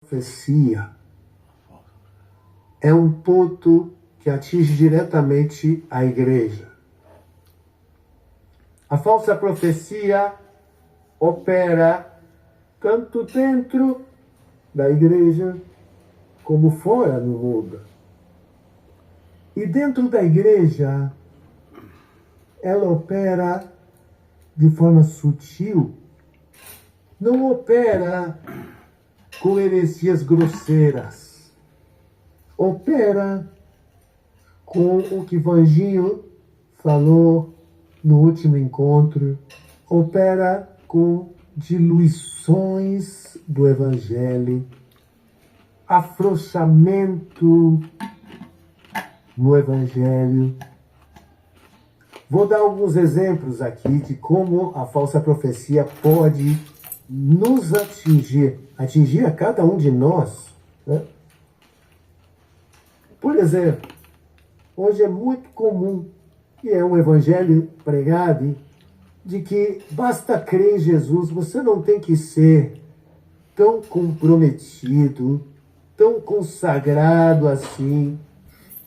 Profecia é um ponto que atinge diretamente a igreja. A falsa profecia opera tanto dentro da igreja como fora no mundo. E dentro da igreja, ela opera de forma sutil, não opera com heresias grosseiras, opera com o que Vanginho falou no último encontro, opera com diluições do Evangelho, afrouxamento no Evangelho. Vou dar alguns exemplos aqui de como a falsa profecia pode nos atingir a cada um de nós, né? Por exemplo, hoje é muito comum, e é um evangelho pregado, de que basta crer em Jesus, você não tem que ser tão comprometido, tão consagrado assim.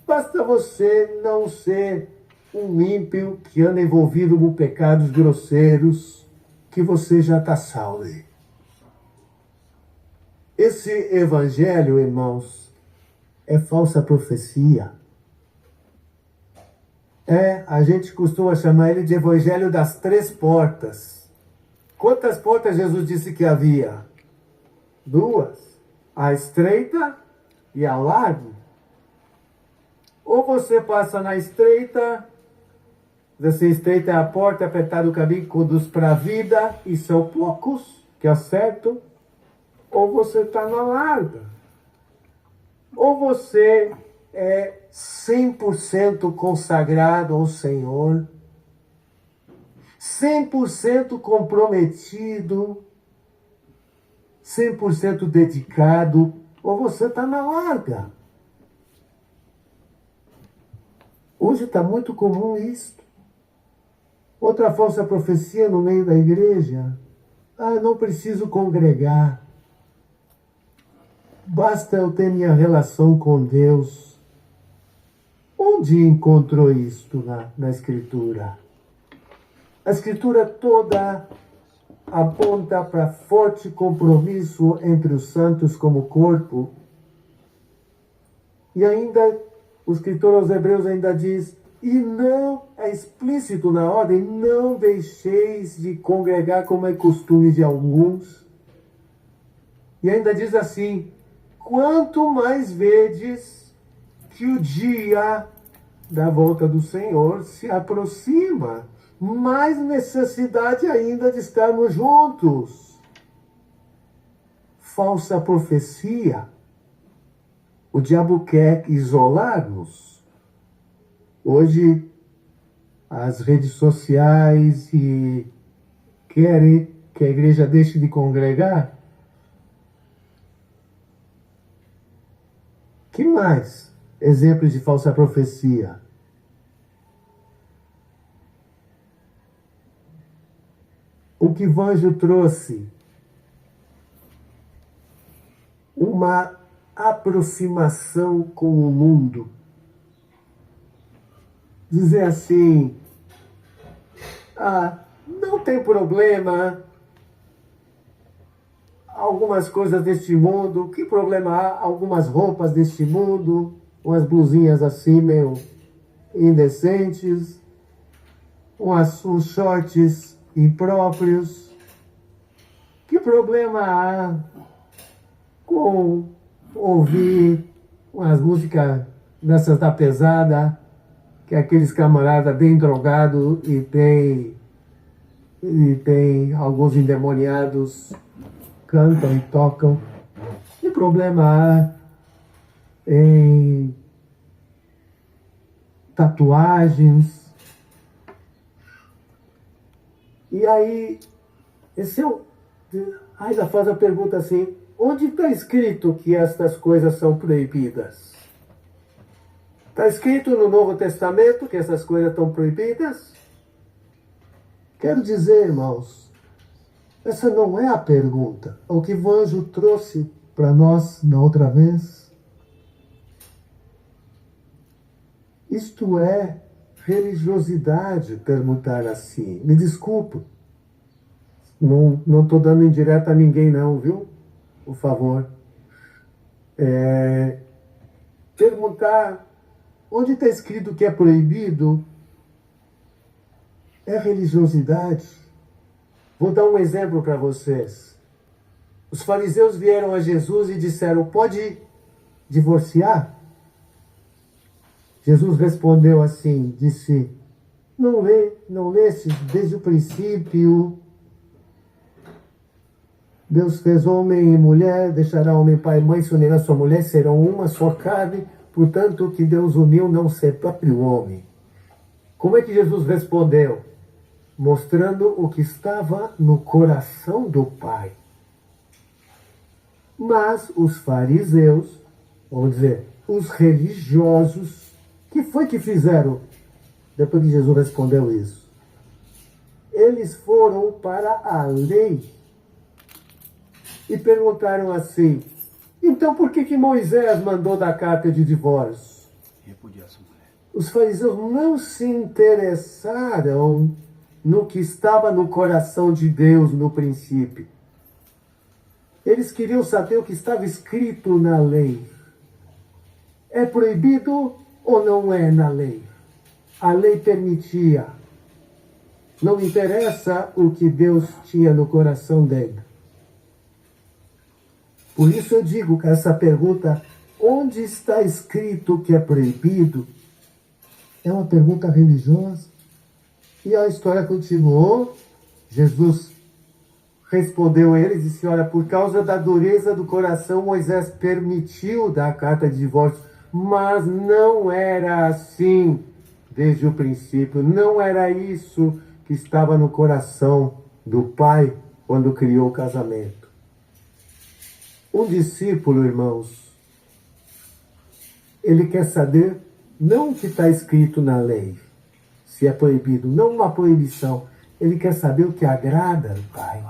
Basta você não ser um ímpio que anda envolvido com pecados grosseiros, que você já está salvo. Esse evangelho, irmãos, é falsa profecia. A gente costuma chamar ele de evangelho das 3 portas. Quantas portas Jesus disse que havia? 2. A estreita e a larga. Ou você passa na estreita, assim, estreita é a porta, apertado o caminho, conduz para a vida, e são poucos, que é certo. Ou você está na larga. Ou você é 100% consagrado ao Senhor, 100% comprometido, 100% dedicado, ou você está na larga. Hoje está muito comum isso. Outra falsa profecia no meio da igreja: eu não preciso congregar, basta eu ter minha relação com Deus. Onde encontrou isto na Escritura? A Escritura toda aponta para forte compromisso entre os santos como corpo. E ainda, o escritor aos Hebreus ainda diz, e não, é explícito na ordem, não deixeis de congregar como é costume de alguns. E ainda diz assim, quanto mais vedes que o dia da volta do Senhor se aproxima, mais necessidade ainda de estarmos juntos. Falsa profecia. O diabo quer isolar-nos. Hoje, as redes sociais querem que a igreja deixe de congregar. Que mais exemplos de falsa profecia? O que Vanjo trouxe? Uma aproximação com o mundo. Dizer assim, não tem problema, algumas coisas deste mundo, que problema há? Algumas roupas deste mundo, umas blusinhas assim meio indecentes, uns shorts impróprios. Que problema há com ouvir umas músicas dessas da pesada, que aqueles camaradas bem drogados e tem alguns endemoniados cantam e tocam? Que problema há em tatuagens? E aí, ainda faz a pergunta assim, onde está escrito que estas coisas são proibidas? Está escrito no Novo Testamento que essas coisas estão proibidas? Quero dizer, irmãos, essa não é a pergunta. O que Vanjo trouxe para nós na outra vez? Isto é religiosidade, perguntar assim. Me desculpe, não estou dando indireta a ninguém não, viu? Por favor. Perguntar onde está escrito que é proibido é religiosidade. Vou dar um exemplo para vocês. Os fariseus vieram a Jesus e disseram, pode divorciar? Jesus respondeu assim, disse, não leste desde o princípio. Deus fez homem e mulher, deixará homem pai e mãe, se unirá sua mulher, serão uma só carne, portanto o que Deus uniu não separe o homem. Como é que Jesus respondeu? Mostrando o que estava no coração do Pai. Mas os fariseus, vamos dizer, os religiosos, que foi que fizeram depois que Jesus respondeu isso? Eles foram para a lei e perguntaram assim, então por que Moisés mandou dar carta de divórcio? Repudiar sua mulher. Os fariseus não se interessaram no que estava no coração de Deus no princípio. Eles queriam saber o que estava escrito na lei. É proibido ou não é na lei? A lei permitia. Não interessa o que Deus tinha no coração dele. Por isso eu digo que essa pergunta, onde está escrito que é proibido, é uma pergunta religiosa. E a história continuou. Jesus respondeu a eles e disse, olha, por causa da dureza do coração, Moisés permitiu dar a carta de divórcio, mas não era assim desde o princípio. Não era isso que estava no coração do Pai quando criou o casamento. Um discípulo, irmãos, ele quer saber não o que está escrito na lei, se é proibido, não uma proibição. Ele quer saber o que agrada ao Pai.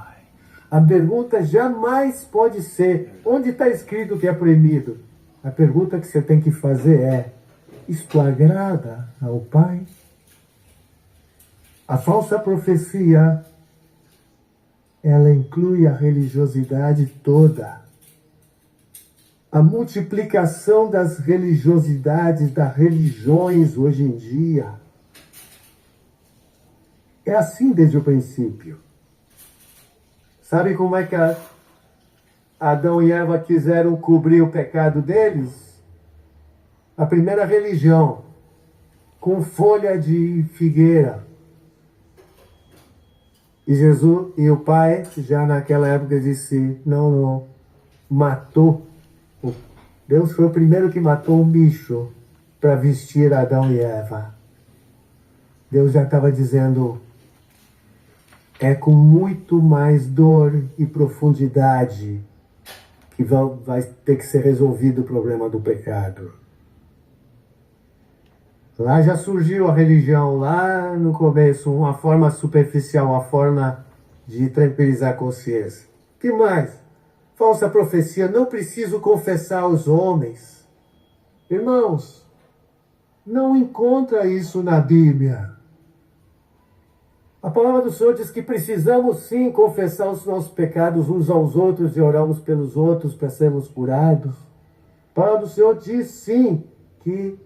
A pergunta jamais pode ser, onde está escrito que é proibido? A pergunta que você tem que fazer é, isto agrada ao Pai? A falsa profecia, ela inclui a religiosidade toda. A multiplicação das religiosidades, das religiões hoje em dia, é assim desde o princípio. Sabe como é que Adão e Eva quiseram cobrir o pecado deles? A primeira religião, com folha de figueira. E Jesus e o pai, já naquela época, disse, não, matou. Deus foi o primeiro que matou um bicho para vestir Adão e Eva. Deus já estava dizendo, é com muito mais dor e profundidade que vai ter que ser resolvido o problema do pecado. Lá já surgiu a religião, lá no começo, uma forma superficial, uma forma de tranquilizar a consciência. O que mais? Falsa profecia, não preciso confessar aos homens. Irmãos, não encontra isso na Bíblia. A palavra do Senhor diz que precisamos sim confessar os nossos pecados uns aos outros e orarmos pelos outros para sermos curados. A palavra do Senhor diz sim que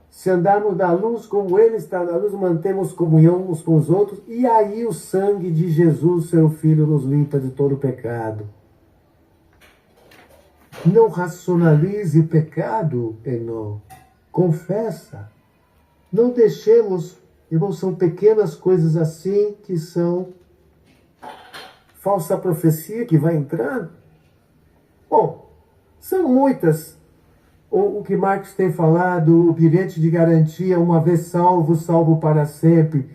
se andarmos na luz como Ele está na luz, mantemos comunhão uns com os outros, e aí o sangue de Jesus, seu Filho, nos limpa de todo pecado. Não racionalize o pecado, irmão. Confessa. Não deixemos, irmão, são pequenas coisas assim que são falsa profecia que vai entrando. Bom, são muitas. O que Marcos tem falado, o bilhete de garantia, uma vez salvo, salvo para sempre.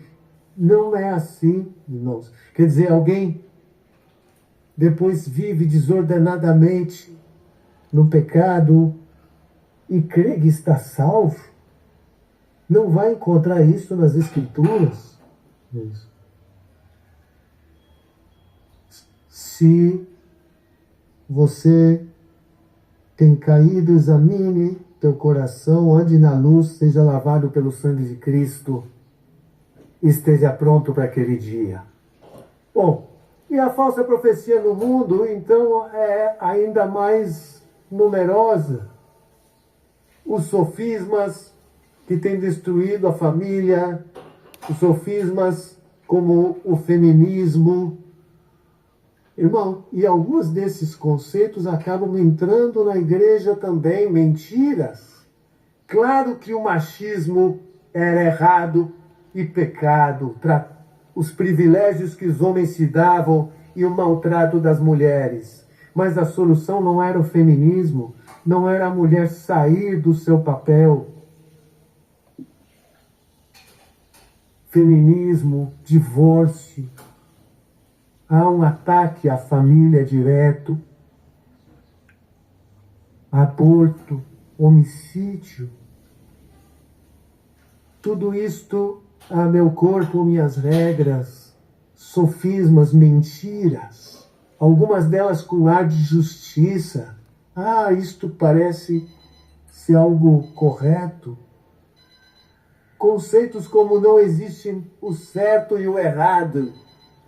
Não é assim, irmãos. Quer dizer, alguém depois vive desordenadamente no pecado e crê que está salvo. Não vai encontrar isso nas Escrituras. Se você tem caído, examine teu coração, ande na luz, seja lavado pelo sangue de Cristo, esteja pronto para aquele dia. Bom, e a falsa profecia no mundo, então, é ainda mais numerosa. Os sofismas que têm destruído a família, os sofismas como o feminismo. Irmão, e alguns desses conceitos acabam entrando na igreja também, mentiras. Claro que o machismo era errado e pecado, os privilégios que os homens se davam e o maltrato das mulheres. Mas a solução não era o feminismo, não era a mulher sair do seu papel. Feminismo, divórcio, há um ataque à família direto, aborto, homicídio. Tudo isto a meu corpo, minhas regras, sofismas, mentiras, algumas delas com ar de justiça. Ah, isto parece ser algo correto. Conceitos como não existe o certo e o errado.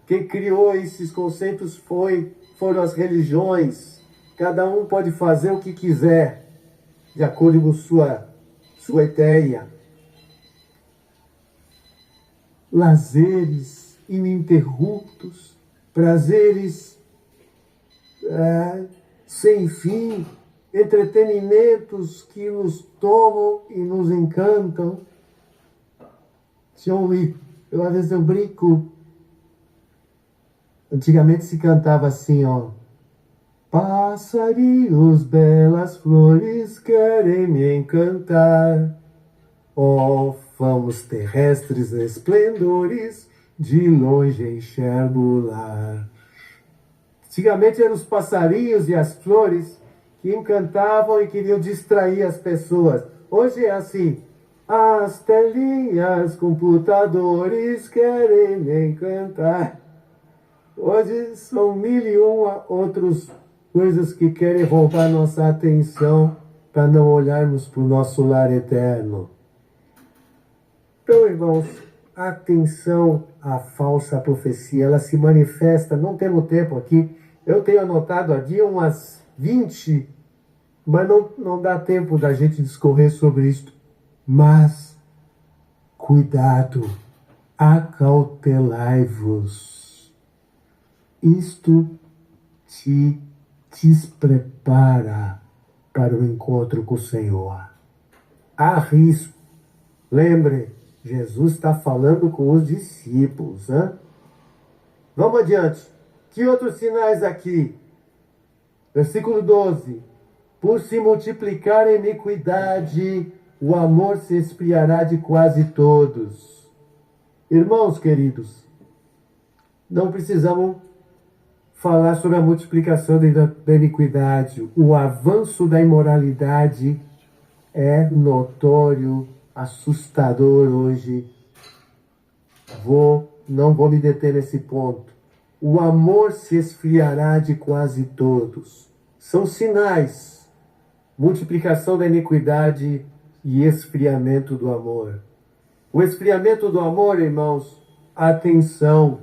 Quem criou esses conceitos foram as religiões. Cada um pode fazer o que quiser, de acordo com sua ideia. Lazeres ininterruptos, prazeres sem fim, entretenimentos que nos tomam e nos encantam. Eu às vezes eu brinco. Antigamente se cantava assim, ó. Passarinhos, belas flores querem me encantar. Ó, famos terrestres esplendores, de longe enxergo o lar. Antigamente eram os passarinhos e as flores que encantavam e queriam distrair as pessoas. Hoje é assim. As telinhas, computadores querem me encantar. Hoje são 1001 outras coisas que querem roubar nossa atenção para não olharmos para o nosso lar eterno. Então, irmãos, atenção à falsa profecia. Ela se manifesta, não temos tempo aqui. Eu tenho anotado aqui umas 20, mas não dá tempo da gente discorrer sobre isso. Mas, cuidado, acautelai-vos. Isto te desprepara para o encontro com o Senhor. Há risco. Lembre, Jesus está falando com os discípulos. Hein? Vamos adiante. Que outros sinais aqui? Versículo 12. Por se multiplicar a iniquidade, o amor se esfriará de quase todos. Irmãos queridos, não precisamos falar sobre a multiplicação da iniquidade. O avanço da imoralidade é notório, assustador hoje. Não vou me deter nesse ponto. O amor se esfriará de quase todos. São sinais. Multiplicação da iniquidade e esfriamento do amor. O esfriamento do amor, irmãos, atenção,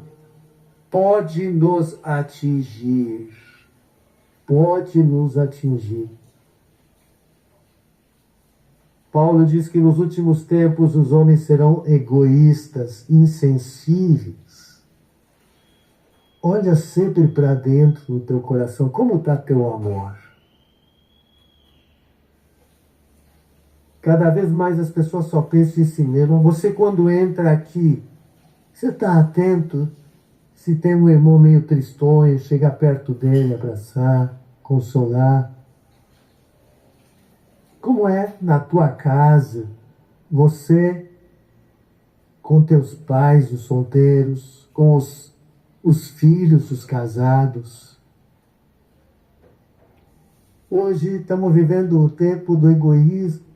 pode nos atingir. Pode nos atingir. Paulo diz que nos últimos tempos os homens serão egoístas, insensíveis. Olha sempre para dentro no teu coração, como está teu amor? Cada vez mais as pessoas só pensam em si mesmo. Você quando entra aqui, você está atento se tem um irmão meio tristonho, chega perto dele, abraçar, consolar. Como é na tua casa, você com teus pais, os solteiros, com os filhos, os casados. Hoje estamos vivendo o tempo do egoísmo.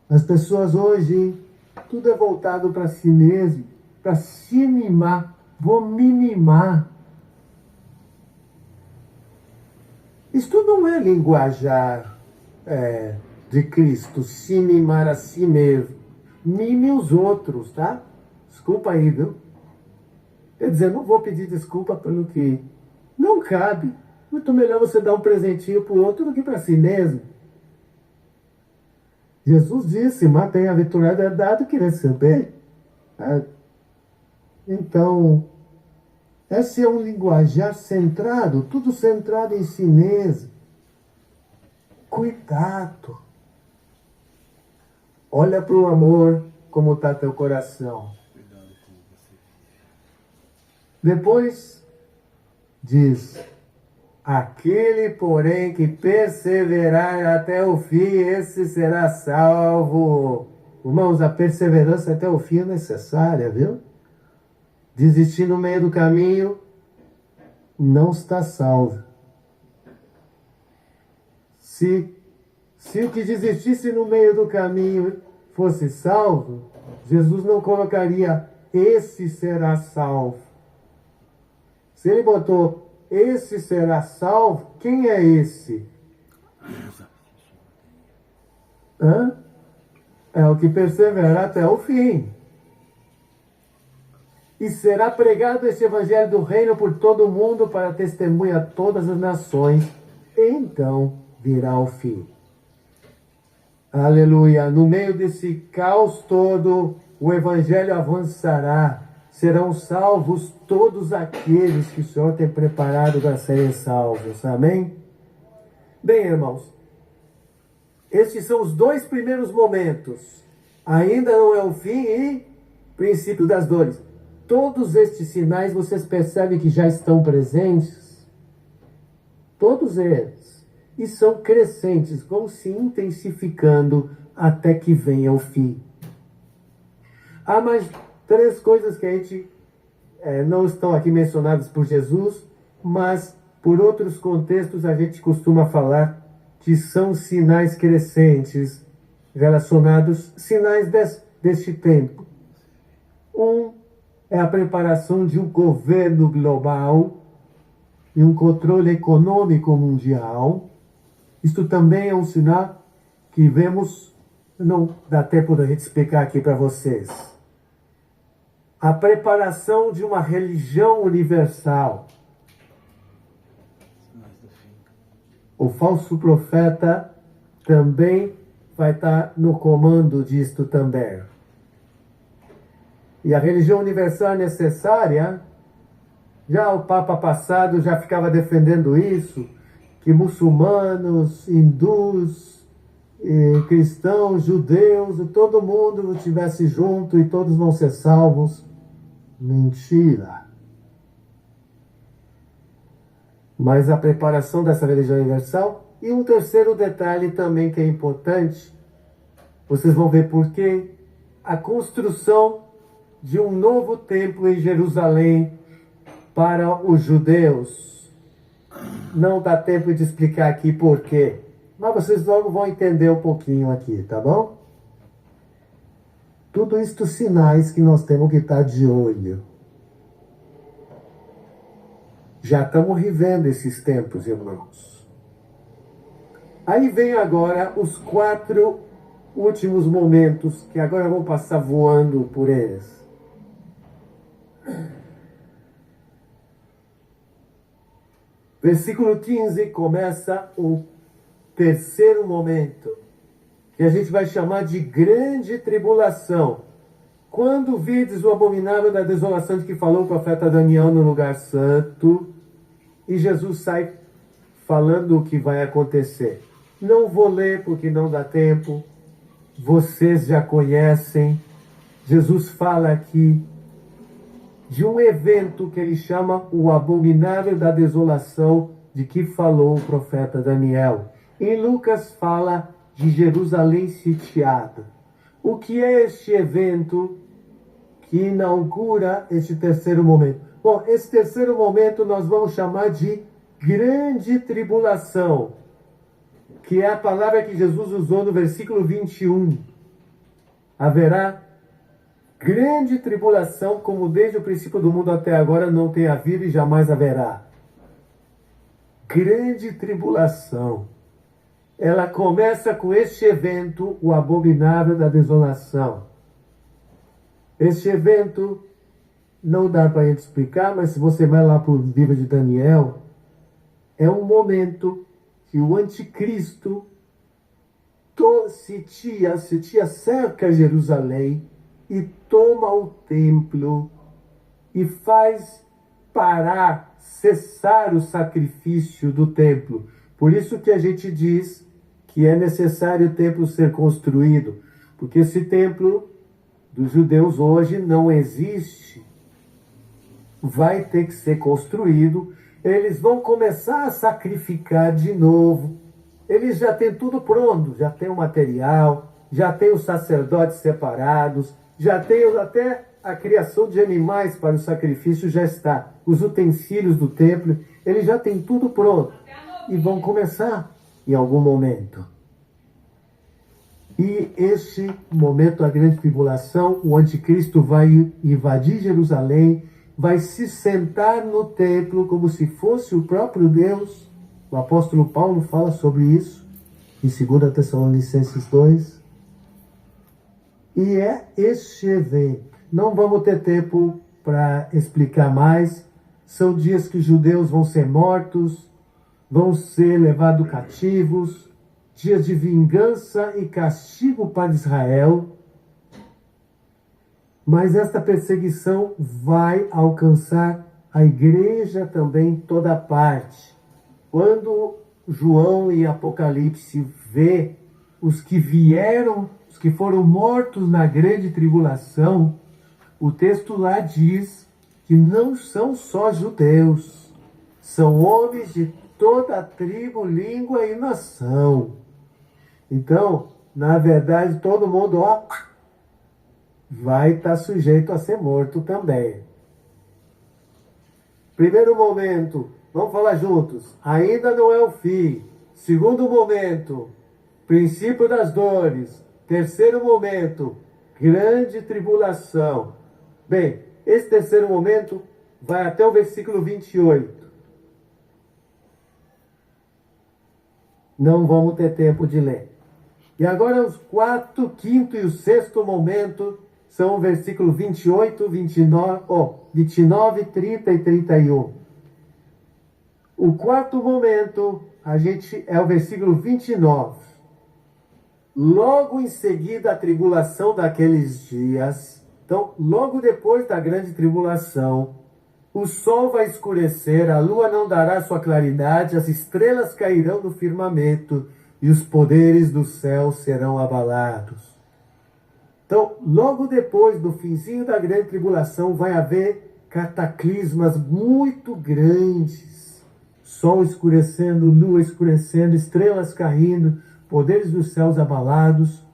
As pessoas hoje, tudo é voltado para si mesmo, para se mimar. Vou me mimar. Isto não é linguajar de Cristo, se mimar a si mesmo. Mime os outros, tá? Desculpa aí, viu? Quer dizer, não vou pedir desculpa pelo que não cabe. Muito melhor você dar um presentinho para o outro do que para si mesmo. Jesus disse, bem-aventurado é dado que receber. Então, esse é um linguajar centrado, tudo centrado em si mesmo. Cuidado. Olha para o amor, como está teu coração. Depois diz, aquele, porém, que perseverar até o fim, esse será salvo. Irmãos, a perseverança até o fim é necessária, viu? Desistir no meio do caminho não está salvo. Se o que desistisse no meio do caminho fosse salvo, Jesus não colocaria esse será salvo. Se ele botou esse será salvo, quem é esse? É o que perseverar até o fim. E será pregado este evangelho do reino por todo o mundo para testemunha a todas as nações. Então virá o fim. Aleluia. No meio desse caos todo, o evangelho avançará. Serão salvos todos aqueles que o Senhor tem preparado para serem salvos. Amém? Bem, irmãos, estes são os dois primeiros momentos. Ainda não é o fim e princípio das dores. Todos estes sinais vocês percebem que já estão presentes? Todos eles. E são crescentes, vão se intensificando até que venha o fim. Há mais 3 coisas que a gente não estão aqui mencionadas por Jesus, mas por outros contextos a gente costuma falar que são sinais crescentes relacionados, sinais deste tempo. É a preparação de um governo global e um controle econômico mundial. Isto também é um sinal que vemos, não dá tempo da gente explicar aqui para vocês. A preparação de uma religião universal. O falso profeta também vai estar no comando disto também. E a religião universal é necessária. Já o Papa passado já ficava defendendo isso, que muçulmanos, hindus, cristãos, judeus, todo mundo estivesse junto e todos vão ser salvos. Mentira. Mas a preparação dessa religião universal. E um terceiro detalhe também que é importante, vocês vão ver por quê. A construção de um novo templo em Jerusalém para os judeus. Não dá tempo de explicar aqui por quê, mas vocês logo vão entender um pouquinho aqui, tá bom? Tudo isto sinais que nós temos que estar de olho. Já estamos vivendo esses tempos, irmãos. Aí vem agora os 4 últimos momentos, que agora eu vou passar voando por eles. Versículo 15 começa o terceiro momento, que a gente vai chamar de grande tribulação. Quando vides o abominável da desolação de que falou o profeta Daniel no lugar santo, e Jesus sai falando o que vai acontecer. Não vou ler porque não dá tempo, vocês já conhecem. Jesus fala aqui de um evento que ele chama o abominável da desolação de que falou o profeta Daniel. Em Lucas fala de Jerusalém sitiada. O que é este evento que inaugura este terceiro momento? Bom, esse terceiro momento nós vamos chamar de grande tribulação, que é a palavra que Jesus usou no versículo 21. Haverá grande tribulação, como desde o princípio do mundo até agora não tem havido e jamais haverá. grande tribulação, ela começa com este evento, o abominável da desolação. Este evento não dá para a gente explicar, mas se você vai lá para o livro de Daniel, é um momento que o anticristo se cerca Jerusalém e toma o templo e faz parar, cessar o sacrifício do templo. Por isso que a gente diz que é necessário o templo ser construído, porque esse templo dos judeus hoje não existe. Vai ter que ser construído. Eles vão começar a sacrificar de novo. Eles já têm tudo pronto, já tem o material, já tem os sacerdotes separados, já tem até a criação de animais para o sacrifício, já está. Os utensílios do templo, eles já têm tudo pronto. E vão começar em algum momento. E este momento, a grande tribulação, o anticristo vai invadir Jerusalém, vai se sentar no templo como se fosse o próprio Deus. O apóstolo Paulo fala sobre isso em 2 Tessalonicenses 2. E é este evento. Não vamos ter tempo para explicar mais. São dias que os judeus vão ser mortos, vão ser levados cativos, dias de vingança e castigo para Israel. Mas esta perseguição vai alcançar a igreja também em toda parte. Quando João em Apocalipse vê os que vieram, os que foram mortos na grande tribulação, o texto lá diz que não são só judeus, são homens de toda a tribo, língua e nação. Então, na verdade, todo mundo vai estar sujeito a ser morto também. Primeiro momento, vamos falar juntos, ainda não é o fim. Segundo momento, princípio das dores. Terceiro momento, grande tribulação. Bem, esse terceiro momento vai até o versículo 28. Não vamos ter tempo de ler. E agora os quarto, quinto e o sexto momento são o versículo 28, 29, 30 e 31. O quarto momento, é o versículo 29. Logo em seguida a tribulação daqueles dias, então logo depois da grande tribulação, o sol vai escurecer, a lua não dará sua claridade, as estrelas cairão do firmamento e os poderes do céu serão abalados. Então, logo depois do finzinho da grande tribulação, vai haver cataclismas muito grandes. Sol escurecendo, lua escurecendo, estrelas caindo, poderes dos céus abalados.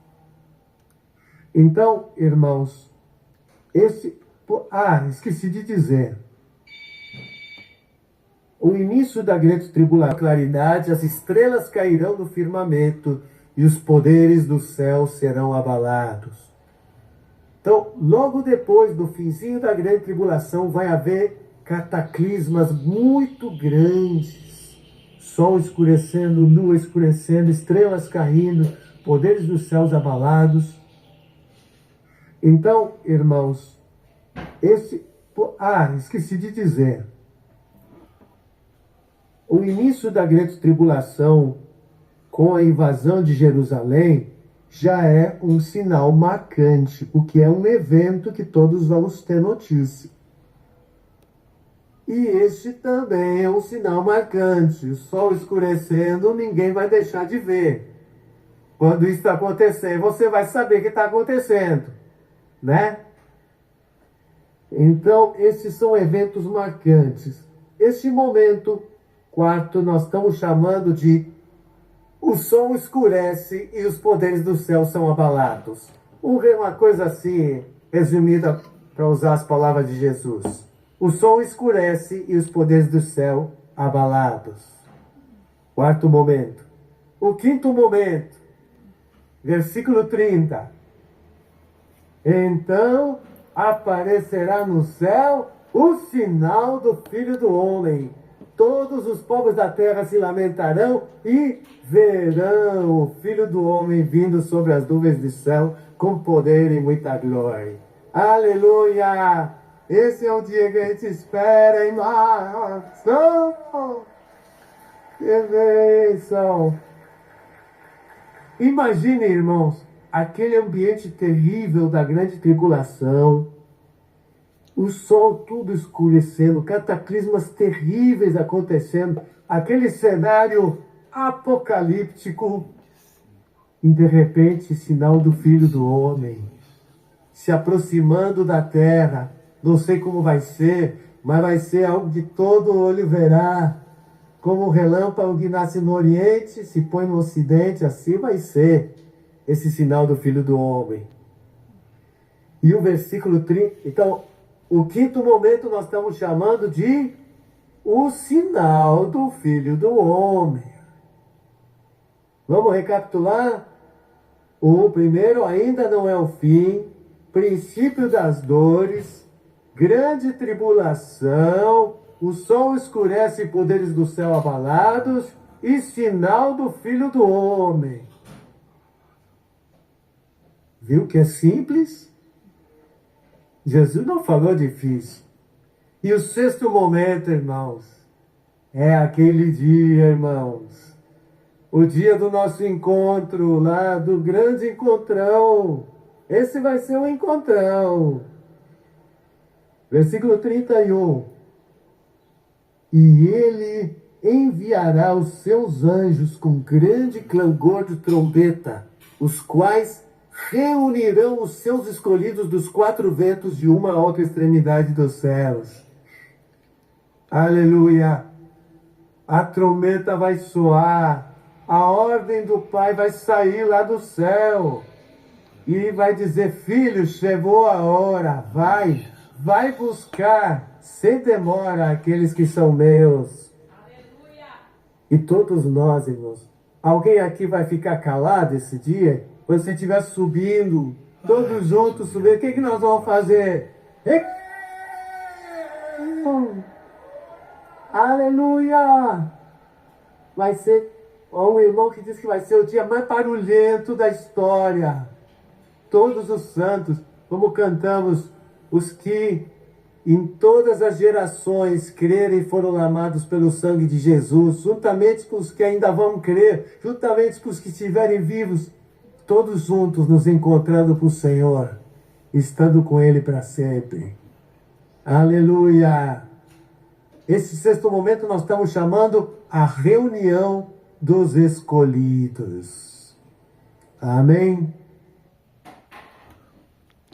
Então, irmãos, esqueci de dizer. O início da grande tribulação, claridade, as estrelas cairão do firmamento e os poderes do céu serão abalados. Então, logo depois do finzinho da grande tribulação, vai haver cataclismas muito grandes. Sol escurecendo, lua escurecendo, estrelas caindo, poderes dos céus abalados. Então, irmãos, esqueci de dizer. O início da grande tribulação, com a invasão de Jerusalém, já é um sinal marcante, porque é um evento que todos vamos ter notícia. E este também é um sinal marcante. O sol escurecendo, ninguém vai deixar de ver. Quando isso está acontecendo, você vai saber que está acontecendo, né? Então, esses são eventos marcantes. Este momento, quarto, nós estamos chamando de o sol escurece e os poderes do céu são abalados. Uma coisa assim, resumida para usar as palavras de Jesus. O sol escurece e os poderes do céu abalados. Quarto momento. O quinto momento, versículo 30. Então aparecerá no céu o sinal do Filho do Homem, todos os povos da terra se lamentarão e verão o Filho do Homem vindo sobre as nuvens do céu com poder e muita glória. Aleluia! Esse é o dia que a gente espera, irmãos. Oh, que bênção! Imagine, irmãos, aquele ambiente terrível da grande tribulação, o sol tudo escurecendo, cataclismas terríveis acontecendo, aquele cenário apocalíptico, e de repente, sinal do Filho do Homem, se aproximando da terra. Não sei como vai ser, mas vai ser algo que todo olho verá, como o relâmpago que nasce no Oriente, se põe no Ocidente, assim vai ser esse sinal do Filho do Homem. E o versículo 30, então, o quinto momento nós estamos chamando de o sinal do Filho do Homem. Vamos recapitular? O primeiro ainda não é o fim, princípio das dores, grande tribulação, o sol escurece e poderes do céu abalados, e sinal do Filho do Homem. Viu que é simples? Jesus não falou difícil. E o sexto momento, irmãos, é aquele dia, irmãos. O dia do nosso encontro lá, do grande encontrão. Esse vai ser o encontrão. Versículo 31. E ele enviará os seus anjos com grande clangor de trombeta, os quais reunirão os seus escolhidos dos quatro ventos de uma a outra extremidade dos céus. Aleluia! A trombeta vai soar, a ordem do Pai vai sair lá do céu e vai dizer: filho, chegou a hora, vai buscar sem demora aqueles que são meus. Aleluia! E todos nós, irmãos, alguém aqui vai ficar calado esse dia? Quando você estiver subindo, todos juntos subindo, o que nós vamos fazer? Aleluia! Vai ser, um irmão que diz que vai ser o dia mais barulhento da história. Todos os santos, como cantamos, os que em todas as gerações crerem foram lamados pelo sangue de Jesus, juntamente com os que ainda vão crer, juntamente com os que estiverem vivos, todos juntos nos encontrando com o Senhor, estando com Ele para sempre. Aleluia! Esse sexto momento nós estamos chamando a reunião dos escolhidos. Amém?